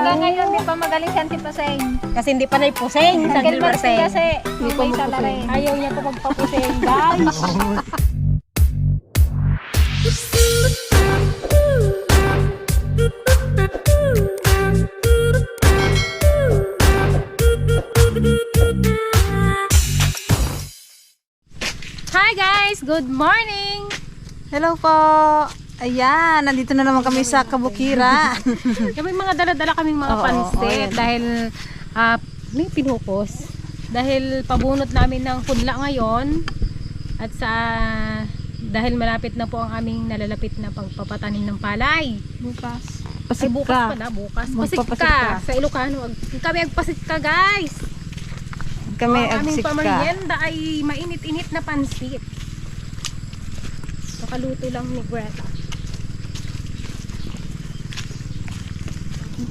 hanggang ngayon di pa magaling si Auntie Paseng. Kasi hindi pa naipusing. Uncle Marcy kasi Hindi pa may magpusing. salary. Ayaw niya pa magpapusing, guys. Hi guys! Good morning! Hello po. Ayan, nandito na naman kami sa Kabukira. Kami mga dala-dala kaming mga Oo, pansit ayan. dahil may pinukos. Dahil pabunot namin ng pudla ngayon at dahil malapit na po ang aming nalalapit na pagpapatanim ng palay. Bukas. Ay, bukas pala, bukas. Pasit Magpapasit ka. ka. Sa Ilocano, kami agpasit ka guys. Kami Ang aming agsik ka. pamerienda ay mainit-init na pansit. Nakaluto lang ni Greta.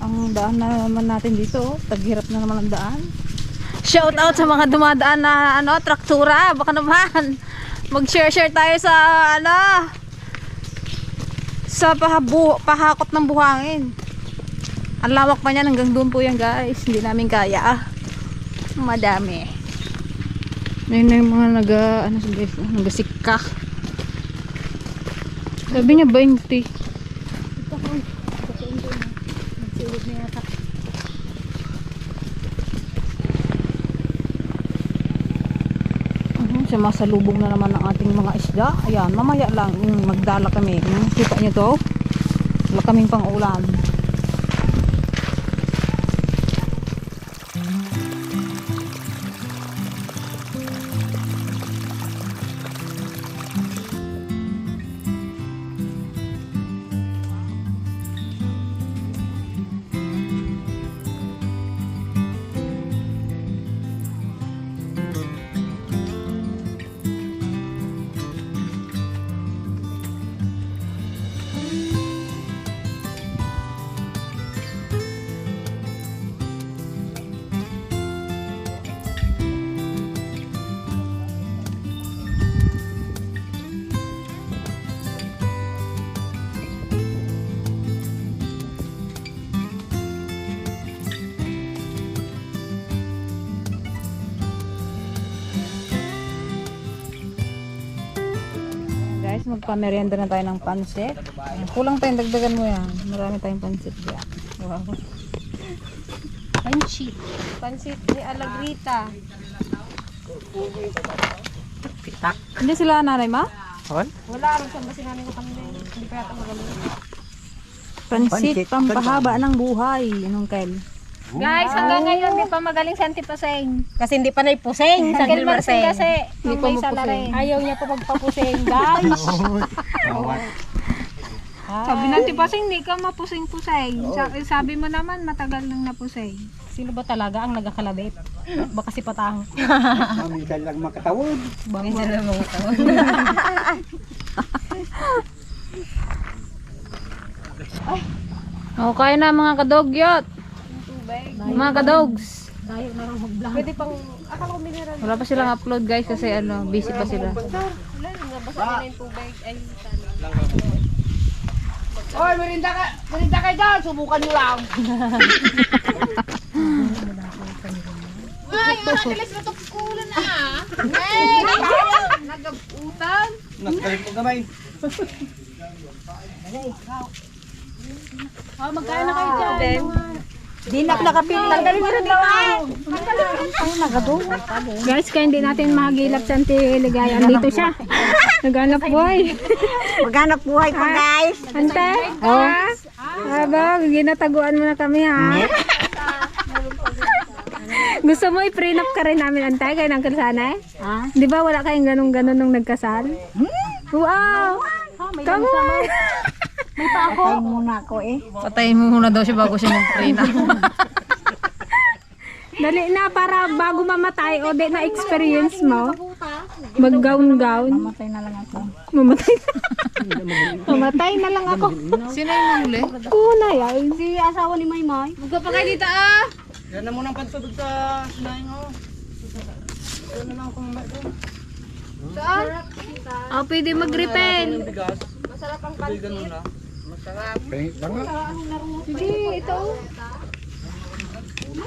Ang daan na naman natin dito. Taghirap na naman ang daan. Shout out sa mga dumadaan na traktura. Baka naman mag-share tayo sa sa pahakot ng buhangin. Ang lawak pa niyan, hanggang doon po yan guys. Hindi namin kaya. Madami. Ayun na yung mga nagasikak. Sabi niya 20. Sumasalubong na naman ang ating mga isda. Ayan, mamaya lang magdala kami. Kita nyo to? Wala kaming pang ulam. Guys, magpa-merienda na tayo ng pansit. Kulang tayong dagdagan mo yan. Marami tayong pansit dyan. Wow. Pansit. Pansit ni Alagrita. Hindi sila nanay ma? Wala rin saan ba sinanay ko kami na yun. Hindi pa yata magaling. Pansit, pampahaba ng buhay. Anong Kel? Guys, hanggang ngayon di pa magaling si Auntie Paseng. Kasi hindi pa naipusing. Uncle Marcy kasi Hindi pa may magpusing. salary. Ayaw niya pa magpapusing, guys. Sabi ng Auntie Paseng, hindi ka mapusing-pusing. Sabi mo naman, matagal nang napusing. Sino ba talaga ang nagakalabit? Baka si Patang. Minsan lang makatawid. Minsan lang mga tawon. Okay na mga kadogyot. Mga kadogs. Pwede pang, akala ko mineral. Wala pa silang upload guys kasi busy pa sila. Wala, nabasa nila yung tubig. Ay, sana. Oy, merinda kayo dyan. Subukan nyo lang. Ay, yung natilis na kukulan na. Ay, nag-utang. Nagkalit mo gamay. Oh, magkano kayo dyan? Di nakapil. Tanggalin mo rin daw. Guys, kaya hindi natin mahagilap sa Auntie Ligaya. Andito siya. Naghanap buhay. Maghanap buhay pa guys. Ante? Oh. Aba, ginataguan mo na kami ha. Gusto mo i-prenup ka rin namin, Ante? Kaya ng kalsana eh? Ha? Di ba wala kayong ganun-ganun nung nagkasal? Wow! Come on! Patayin muna ako eh. Patayin mo muna daw siya bago siya mag-prina. Dali na para bago mamatay o di na experience mo. Mag-gown-gown. Mamatay na lang ako. Mamatay na. Mamatay na lang ako. Sino yung nahuli? Kuna yan. Si asawa ni Maymay. Huwag pa kayo dito ah! Yan na muna ang pantubig sa sinayin ko. Yan na lang kung may ko. Saan? Oh, pwede mag-repel. Bigas. Masarap ang pansit. Masarap. Pahit lang nga. Hindi, ito.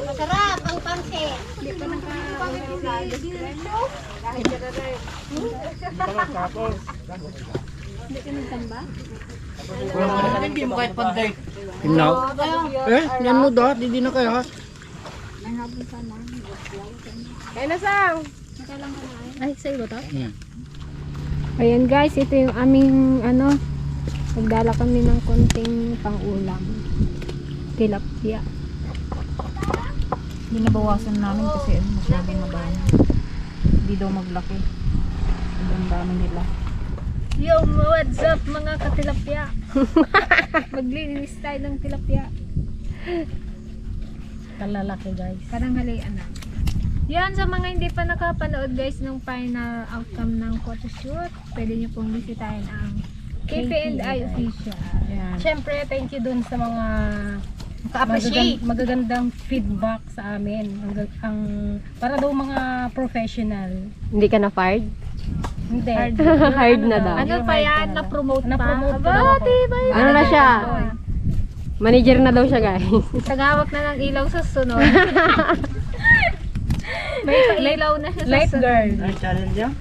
Masarap ang pansit. Hindi mo kahit panday. Hinaw? Yan mo daw, hindi na kaya. Kaya na sang. Ay, sa'yo ba to? Ayan guys, ito yung aming nagdala kami ng konting pang-ulam. Tilapia. Binabawasan namin kasi masyadong madami. Hindi daw maglaki. Ang dami nila. Yo, what's up mga katilapia? Maglinis tayo ng tilapia. Kalalaki guys. Karanghalian na. Yan, sa mga hindi pa nakapanood guys ng final outcome ng photoshoot, pwede nyo pong bisitahin ang KP&I Official. Yan. Siyempre, thank you dun sa mga Ka-appreciate. magagandang feedback sa amin. Para daw mga professional. Hindi ka na fired? Hindi. Hard na daw. Ano pa yan? Na-promote pa? Na-promote pa Aba, daw ako. diba yun? Ano na siya? Manager na daw siya guys. Tagawak na ng ilaw sa sunod. May pailaw na siya sa sunod. Lifeguard. Ay, challenge yan?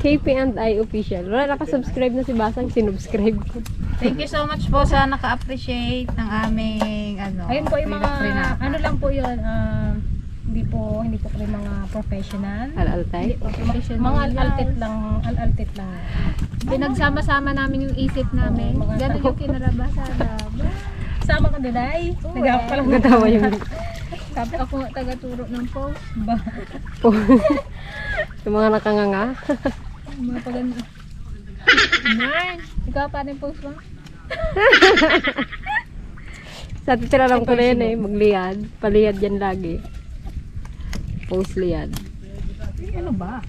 KP&I Official. Wala nakasubscribe na si Basang, sinubscribe ko. Thank you so much po sa naka-appreciate ng aming Ayun po yung mga, pinaka- ano lang po yun, hindi po kami mga professional. Al-altay. Mga al-altit lang. Pinagsama-sama namin yung isip namin. Oo, mga Ganun tao. yung kinarabasada. Sama ka Daday. Nagapa pa lang. Gatawa yung Tapos ako nga taga-turo ng post. yung mga nakanganga. Mga paganda. Man, ikaw pa rin post mo? Sa titira lang ko na yan eh, magliyad. Paliyad yan lagi. Post liyad. Ano ba?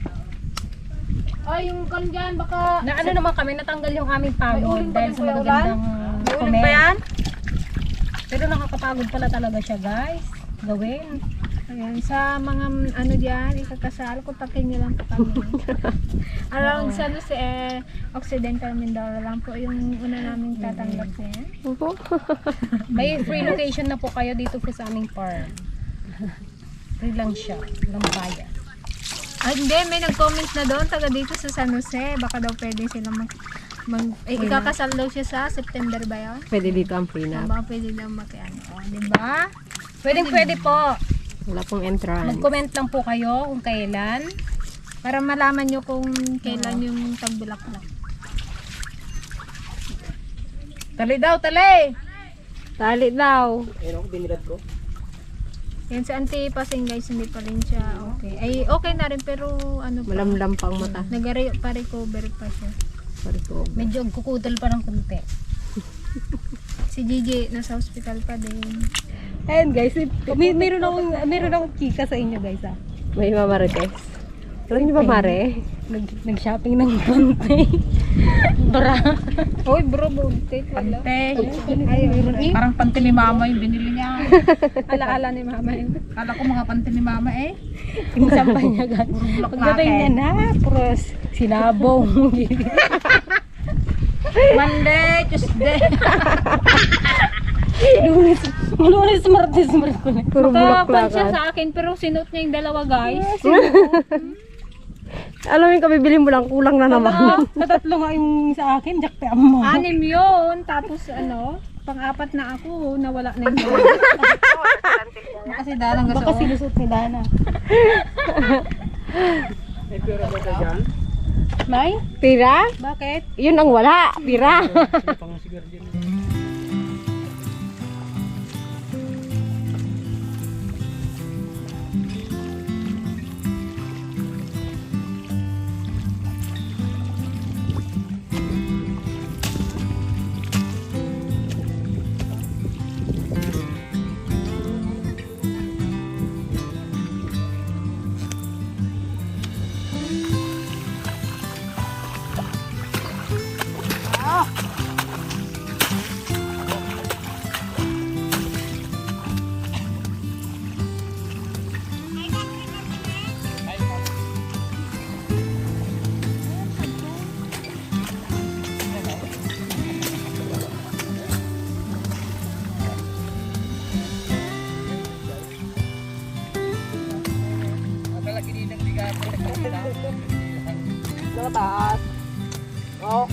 Ay, yung kan dyan, baka... Na ano naman kami, natanggal yung aming pagod uling pa dahil din sa po yung magagandang comment. ba yan? Pero nakakapagod pala talaga siya guys. Gawin. Ayan, sa mga ano dyan, ikakasal, kontakin nyo lang po kami. Around San Jose, Occidental Mindoro lang po yung una namin tatanggapin. Opo. May free location na po kayo dito po sa aming farm. Free lang siya. Walang bayad. Ay, hindi, may nag-comment na doon, taga dito sa San Jose. Baka daw pwede sila ikakasal daw siya sa September ba yun? Pwede dito ang prenup. Baka pwede daw makiano. O, diba? Pwede po. Wala pong entrance. Mag-comment lang po kayo kung kailan. Para malaman nyo kung kailan yung tagbulaklak. Tali daw, tali! Tali daw. Ayun ako, binilad ko. Yan sa Antipasing guys, hindi pa rin siya okay. Ay, okay na rin pero ano pa. Malamlam pa ang mata. Pa-recover pa siya. Sorry ko. Medyo kukudol pa ng kunti. Si Gigi nasa hospital pa din. Ayan guys, meron akong chika sa inyo guys May mamarites. Alam niyo ba Mare? Nag-shopping ng konti. Bra. Oy bro, buntit wala. Ay, Parang panty ni mama yung binili niya. Alaala ni mama yun. Kala ko mga panty ni mama eh. yung sampay niya guys. Pagdating niya na, puros sinabong. Monday, Tuesday. Lunes, Martes, Merkulis. Puro Makapan siya bulaklakan. sa akin pero sinuot niya yung dalawa guys. Alam mo yung kabibili mo lang, kulang na naman. Sa tatlo nga yung sa akin, jakpe mo. 6 yun. Tapos pang-apat na ako, nawala na yung Kasi dalang Baka silusot ni Dana. May pera ba tayo dyan? May? Pira? Bakit? Yun ang wala. Pira. Pang sigar dyan. lahat. Oh.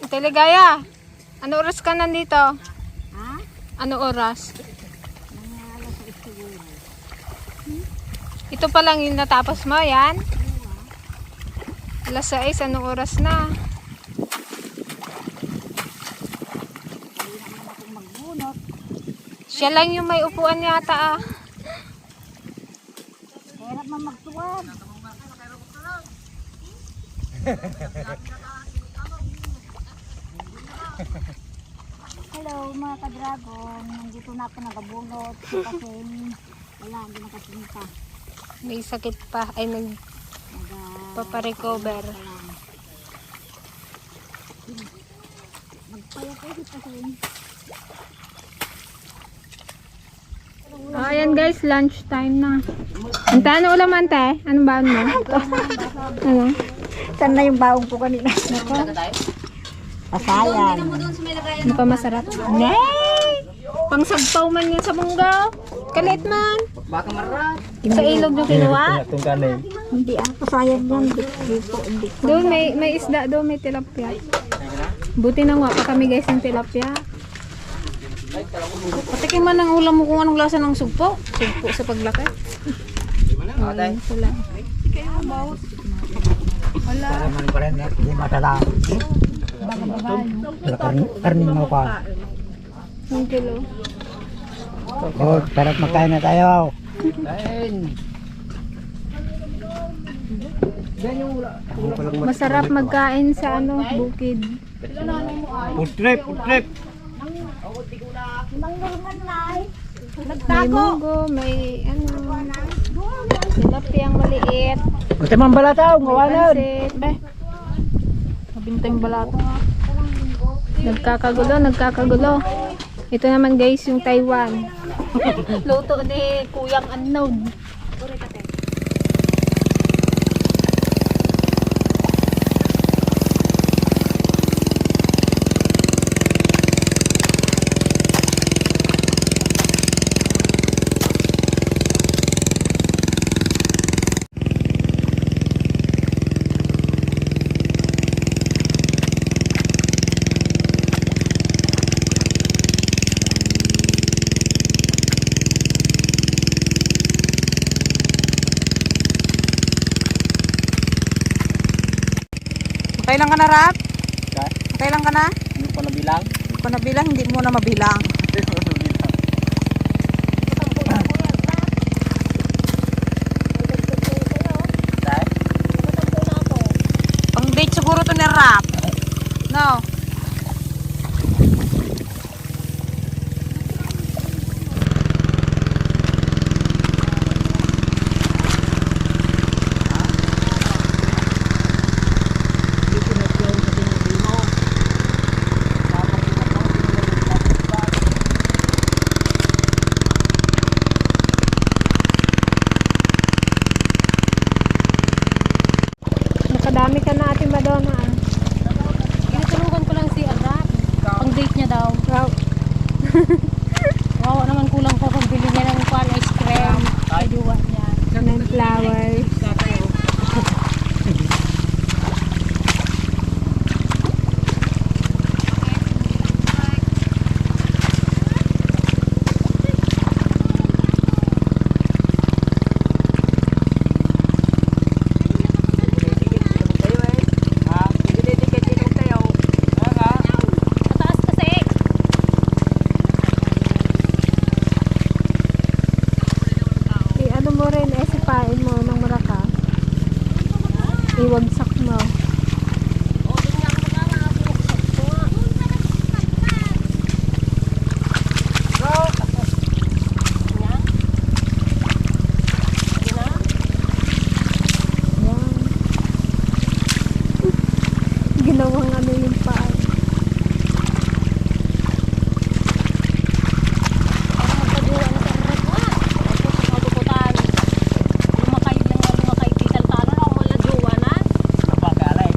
Ate Ligaya, ano oras ka nandito? Ha? Ano oras? Ito pa lang yung natapos mo, yan? Alas 6, anong oras na? Siya lang yung may upuan yata ah. Hirap man magtuwad. Hello mga ka-dragon. Nandito na ako nagabunot kasi wala, hindi nakapunta. May sakit pa, ay nagpaparecover. Magpayat-ayat kasi. Ayan guys, lunch time na. Ante, ano ulam ante? Anong baon mo? Ano? Saan na yung baong ko kanina? Pasayan. Ano pa masarap? Nay! Pang sagpaw man yan sa munggaw. Kalit man. Baka marap. Sa ilog yung kinuha. Hindi pasayan yan. Hindi po, hindi ko. Doon may isda doon, may tilapia. Buti na nga pa kami guys ng tilapia. Patikin man ang ulam mo kung anong lasa ng sugpo. Sugpo sa paglaki. Wala. Wala. Naman pa rin, hindi matala. Karni mo pa. 1 kilo. Oh, tara magkain na tayo. Kain. Masarap magkain sa ano, bukid. Food trip, food trip. May munggo, may ano, tilapiyang maliit. Buti man balataw, ngawanan. Pansit. Mabintay yung balato. Nagkakagulo. Ito naman guys yung Taiwan. Luto ni Kuyang Unknown. Kailan ka na, Rap? Kailan ka na? Hindi ko nabilang. Hindi ko nabilang, hindi mo na mabilang. Pang date siguro to ni Rap. No? Nakadami ka na Ate Madonna. Tinutulungan ko lang si Arap. Pang date niya daw. Wow, naman kulang pa pambili niya ng ice cream. Ayuwa niya. Ng flowers. Mataas kasi. Ano mo rin, sipain mo ng maraka. Iwagsak mo. Yan. Ginawang ano yung paa. Magkaduwa na sa Arap. Tapos mabukutan. Lumakay lang. Lumakay. Tital-talo na. Wala duwa na. Napakalay.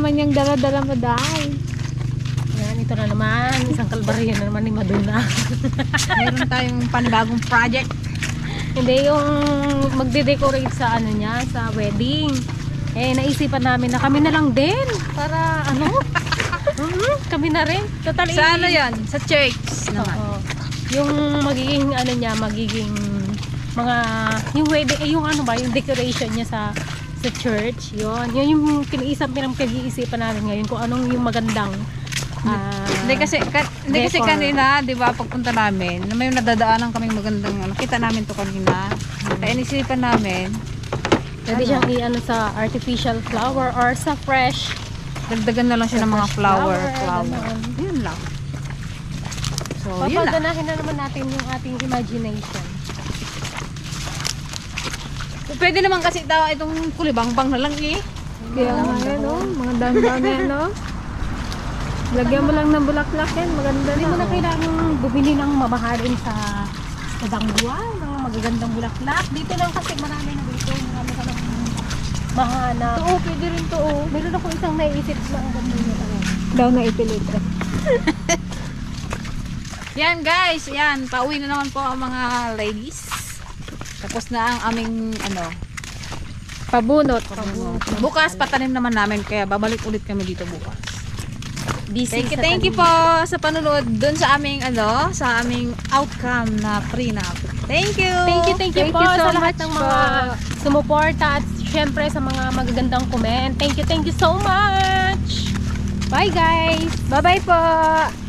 naman yung dala-dala mo dahil. Yan, ito na naman. Isang kalbarya na naman ni Madonna. Meron tayong panibagong project. Hindi, yung magde-decorate sa ano niya, sa wedding. Eh, naisipan namin na kami na lang din. Para ano? Kami na rin. Total, Sa ano yan? Sa church naman. Oo. Yung magiging ano niya, magiging mga yung wedding, yung ano ba, yung decoration niya sa church. Yun yung pinag-iisipan namin ngayon kung anong yung magandang Hindi kasi decor. kanina, 'di ba, pagpunta namin, may nadadaanan kaming magandang ano, kita namin to kanina. Kaya inisipan namin, pwede siyang i-ano sa artificial flower or sa fresh dagdagan na lang siya ng mga flower. ganun. Yun lang. So, yun lang. Papaganahin na naman natin yung ating imagination. Pwede naman kasi itong kulibang-bang na lang eh. Kaya nga yan, no? Mga dami-dami yan, no? Lagyan mo lang ng bulaklak yan. Maganda Hindi na. mo na kailangan bumili ng mamahalin sa dangguan, ng magagandang bulaklak. Dito lang kasi marami na dito. Marami ka lang mahanap. Oo, pwede rin to, oh. Meron ako isang naiisip na ang ganda nito. Daw na ipilit. Yan guys, yan, pauwi na naman po ang mga ladies. Tapos na ang aming ano, Pabunot. bukas patanim naman namin kaya babalik ulit kami dito bukas. Thank you po sa panunod dun sa aming ano, sa aming outcome na prenup. Thank you. Thank you po so sa lahat much ng po. mga sumuporta at syempre sa mga magagandang comment. Thank you so much. Bye guys. Bye-bye po.